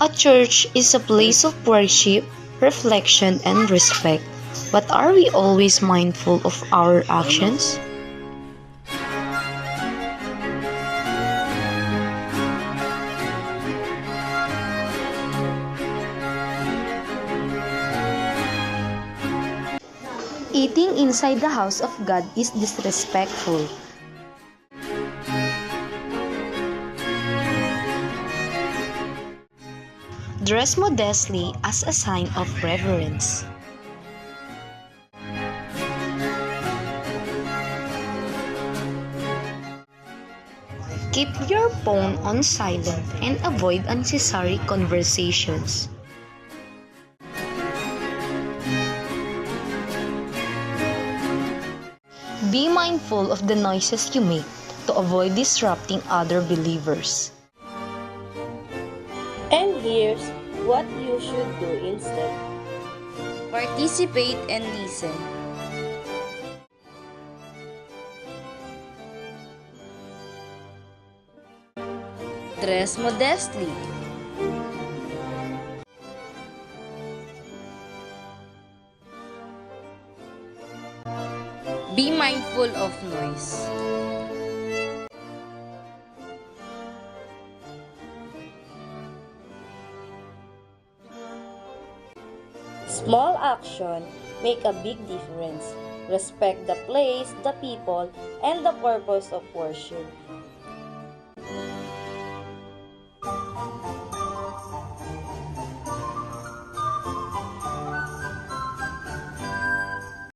A church is a place of worship, reflection, and respect. But are we always mindful of our actions? Eating inside the house of God is disrespectful. Dress modestly as a sign of reverence. Keep your phone on silent and avoid unnecessary conversations. Be mindful of the noises you make to avoid disrupting other believers. And here's what you should do instead. Participate and listen. Dress modestly. Be mindful of noise. Small action make a big difference. Respect the place, the people, and the purpose of worship.